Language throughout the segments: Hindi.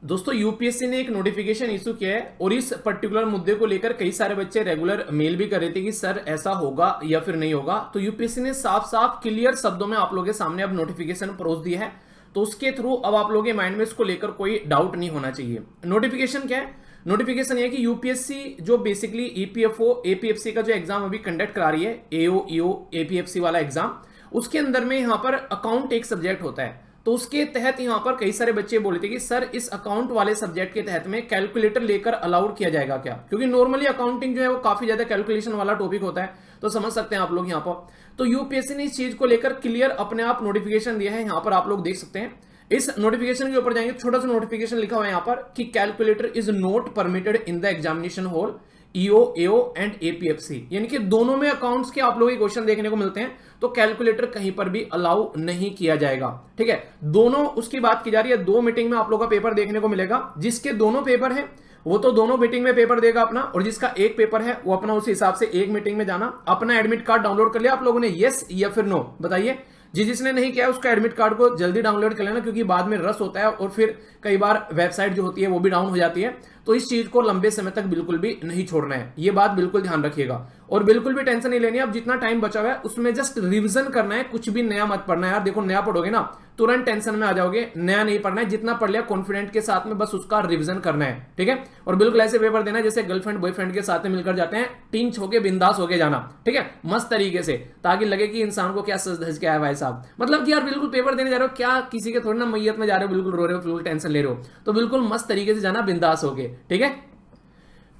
दोस्तों यूपीएससी ने एक नोटिफिकेशन इशू किया है और इस पर्टिकुलर मुद्दे को लेकर कई सारे बच्चे रेगुलर मेल भी कर रहे थे कि सर ऐसा होगा या फिर नहीं होगा। तो यूपीएससी ने साफ साफ क्लियर शब्दों में आप लोगों के सामने अब नोटिफिकेशन परोस दिया है। तो उसके थ्रू अब आप लोगों के माइंड में इसको लेकर कोई डाउट नहीं होना चाहिए। नोटिफिकेशन क्या है? नोटिफिकेशन ये कि यूपीएससी जो बेसिकली ईपीएफओ एपीएफसी का जो एग्जाम अभी कंडक्ट करा रही है, एओ ईओ एपीएफसी वाला एग्जाम, उसके अंदर में यहाँ पर अकाउंट एक सब्जेक्ट होता है। तो उसके तहत यहाँ पर कई सारे बच्चे बोले थे कि सर इस अकाउंट वाले सब्जेक्ट के तहत में कैलकुलेटर लेकर अलाउड किया जाएगा क्या, क्योंकि नॉर्मली अकाउंटिंग जो है वो काफी ज्यादा कैलकुलेशन वाला टॉपिक होता है। तो समझ सकते हैं आप लोग यहाँ पर। तो यूपीएससी ने इस चीज को लेकर क्लियर अपने आप नोटिफिकेशन दिया है, यहाँ पर आप लोग देख सकते हैं। इस नोटिफिकेशन के ऊपर जाएंगे, छोटा सा नोटिफिकेशन लिखा हुआ है यहाँ पर कि calculator is not permitted in the examination hall EO AO and APFC, यानी कि दोनों में अकाउंट्स के आप लोगों के क्वेश्चन देखने को मिलते हैं। तो कैलकुलेटर कहीं पर भी अलाउ नहीं किया जाएगा। ठीक है, दोनों उसकी बात की जा रही है। दो मीटिंग में आप लोगों का पेपर देखने को मिलेगा। जिसके दोनों पेपर है वो तो दोनों मीटिंग में पेपर देगा अपना, और जिसका एक पेपर है वो अपना उस हिसाब से एक मीटिंग में जाना। अपना एडमिट कार्ड डाउनलोड कर लिया आप लोगों ने, यस या फिर नो बताइए। जिसने नहीं किया उसका एडमिट कार्ड को जल्दी डाउनलोड कर लेना, क्योंकि बाद में रस होता है और फिर कई बार वेबसाइट जो होती है वो भी डाउन हो जाती है। तो इस चीज को लंबे समय तक बिल्कुल भी नहीं छोड़ना है, ये बात बिल्कुल ध्यान रखिएगा। और बिल्कुल भी टेंशन नहीं लेनी है। अब जितना टाइम बचा हुआ है उसमें जस्ट रिवीजन करना है, कुछ भी नया मत पढ़ना है यार। देखो नया पढ़ोगे ना तुरंत टेंशन में आ जाओगे, नया नहीं पढ़ना है। जितना पढ़ लिया कॉन्फिडेंट के साथ में बस उसका रिवीजन करना है। ठीक है, और बिल्कुल ऐसे पेपर देना है जैसे गर्लफ्रेंड बॉयफ्रेंड के साथ में मिलकर जाते हैं, टिंच होके बिंदास होके जाना। ठीक है, मस्त तरीके से, ताकि लगे कि इंसान को क्या सज धज के आया भाई साहब। मतलब कि यार बिल्कुल पेपर देने जा रहे हो, क्या किसी के थोड़ी ना मैयत में जा रहे हो, बिल्कुल रो रहे हो, बिल्कुल टेंशन ले रहे हो। तो बिल्कुल मस्त तरीके से जाना, बिंदास होके। ठीक है,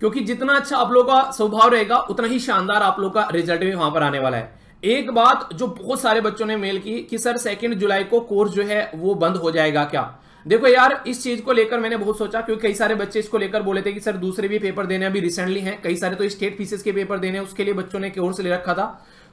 क्योंकि जितना अच्छा आप लोगों का स्वभाव रहेगा उतना ही शानदार आप लोगों का रिजल्ट भी वहां पर आने वाला है। एक बात जो बहुत सारे बच्चों ने मेल की कि सर 2 जुलाई को कोर्स जो है वो बंद हो जाएगा क्या। देखो यार, इस चीज को लेकर मैंने बहुत सोचा, क्योंकि कई सारे बच्चे इसको लेकर बोले थे कि सर दूसरे भी पेपर देने अभी रिसेंटली हैं, कई सारे तो स्टेट फीसेस के पेपर देने, उसके लिए बच्चों ने कोर्स ले रखा था।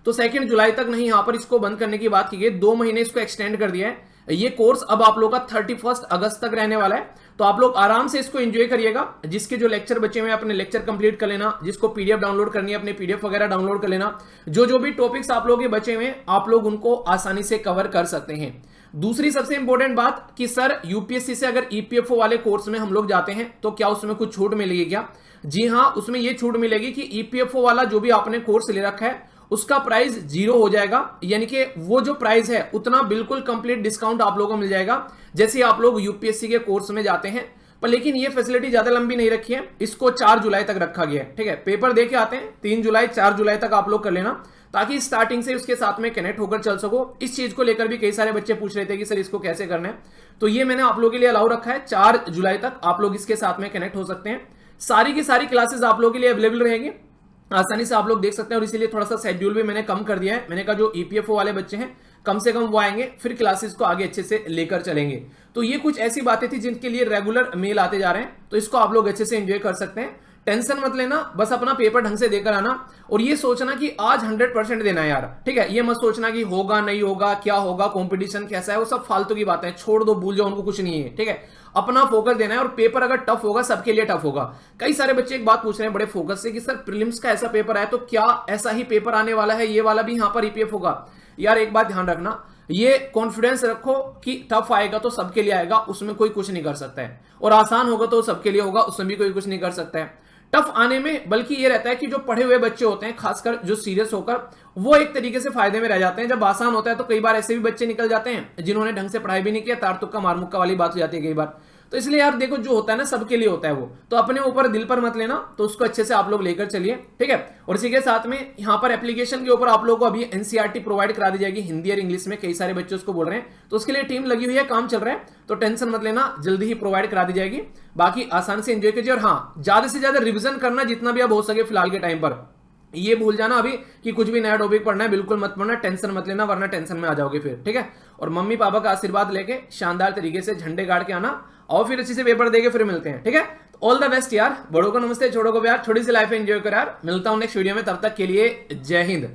तो 2 जुलाई तक नहीं, यहां पर इसको बंद करने की बात की गई। 2 महीने इसको एक्सटेंड कर दिया है। ये कोर्स अब आप लोगों का 31 अगस्त तक रहने वाला है। तो आप लोग आराम से इसको एंजॉय करिएगा। जिसके जो लेक्चर बचे हुए हैं अपने लेक्चर कंप्लीट कर लेना, जिसको पीडीएफ डाउनलोड करनी है अपने पीडीएफ वगैरह डाउनलोड कर लेना। जो भी टॉपिक्स आप लोगों के बचे हुए हैं आप लोग उनको आसानी से कवर कर सकते हैं। दूसरी सबसे इंपॉर्टेंट बात कि सर यूपीएससी से अगर ईपीएफओ वाले कोर्स में हम लोग जाते हैं तो क्या उसमें कुछ छूट मिलेगी क्या? जी हां, उसमें यह छूट मिलेगी कि ईपीएफओ वाला जो भी आपने कोर्स ले रखा है उसका प्राइस 0 हो जाएगा। यानी कि वो जो प्राइस है उतना बिल्कुल कंप्लीट डिस्काउंट आप लोगों को मिल जाएगा जैसे आप लोग यूपीएससी के कोर्स में जाते हैं। पर लेकिन ये फैसिलिटी ज्यादा लंबी नहीं रखी है, इसको 4 जुलाई तक रखा गया है। ठीक है, पेपर देके आते हैं 3 जुलाई 4 जुलाई तक आप लोग कर लेना, ताकि स्टार्टिंग से उसके साथ में कनेक्ट होकर चल सको। इस चीज को लेकर भी कई सारे बच्चे पूछ रहे थे कि सर इसको कैसे करना है। तो ये मैंने आप लोगों के लिए अलाउ रखा है, 4 जुलाई तक आप लोग इसके साथ में कनेक्ट हो सकते हैं। सारी की सारी क्लासेस आप लोगों के लिए अवेलेबल रहेंगी, आसानी से आप लोग देख सकते हैं। और इसीलिए थोड़ा सा शेड्यूल भी मैंने कम कर दिया है। मैंने कहा जो ईपीएफओ वाले बच्चे हैं कम से कम वो आएंगे, फिर क्लासेस को आगे अच्छे से लेकर चलेंगे। तो ये कुछ ऐसी बातें थी जिनके लिए रेगुलर मेल आते जा रहे हैं, तो इसको आप लोग अच्छे से एंजॉय कर सकते हैं। टेंशन मत लेना, बस अपना पेपर ढंग से देकर आना। और ये सोचना कि आज 100% देना है यार। ठीक है, ये मत सोचना कि होगा नहीं होगा, क्या होगा, कंपटीशन कैसा है, वो सब फालतू की बातें छोड़ दो, भूल जाओ, उनको कुछ नहीं है। ठीक है, अपना फोकस देना है। और पेपर अगर टफ होगा सबके लिए टफ होगा। कई सारे बच्चे एक बात पूछ रहे हैं बड़े फोकस से कि सर प्रीलिम्स का ऐसा पेपर आया तो क्या ऐसा ही पेपर आने वाला है, ये वाला भी यहां पर ईपीएफ होगा? यार एक बात ध्यान रखना, ये कॉन्फिडेंस रखो कि टफ आएगा तो सबके लिए आएगा, उसमें कोई कुछ नहीं कर सकता है। और आसान होगा तो सबके लिए होगा, उसमें भी कोई कुछ नहीं कर सकता है। टफ आने में बल्कि ये रहता है कि जो पढ़े हुए बच्चे होते हैं, खासकर जो सीरियस होकर, वो एक तरीके से फायदे में रह जाते हैं। जब आसान होता है तो कई बार ऐसे भी बच्चे निकल जाते हैं जिन्होंने ढंग से पढ़ाई भी नहीं किया, तार तुक्का मार मुक्का वाली बात हो जाती है कई बार। तो इसलिए यार देखो, जो होता है ना सबके लिए होता है वो, तो अपने ऊपर दिल पर मत लेना, तो उसको अच्छे से आप लोग लेकर चलिए। ठीक है, और इसी के साथ में यहाँ पर एप्लीकेशन के ऊपर आप लोगों को अभी एनसीईआरटी प्रोवाइड करा दी जाएगी हिंदी और इंग्लिश में। कई सारे बच्चे उसको बोल रहे हैं, तो उसके लिए टीम लगी हुई है, काम चल रहा है, तो टेंशन मत लेना, जल्दी ही प्रोवाइड करा दी जाएगी। बाकी आसान से एंजॉय कीजिए। और हाँ, ज्यादा से ज्यादा रिविजन करना जितना भी अब हो सके फिलहाल के टाइम पर। ये भूल जाना अभी कि कुछ भी नया टॉपिक पढ़ना है, बिल्कुल मत पढ़ना, टेंशन मत लेना, वरना टेंशन में आ जाओगे फिर। ठीक है, और मम्मी पापा का आशीर्वाद लेके शानदार तरीके से झंडे गाड़ के आना, और फिर अच्छे से पेपर देके फिर मिलते हैं। ठीक है, तो ऑल द बेस्ट यार। बड़ों को नमस्ते, छोटों को प्यार, छोटी सी लाइफ एंजॉय कर यार। मिलता हूं नेक्स्ट वीडियो में, तब तक के लिए जय हिंद।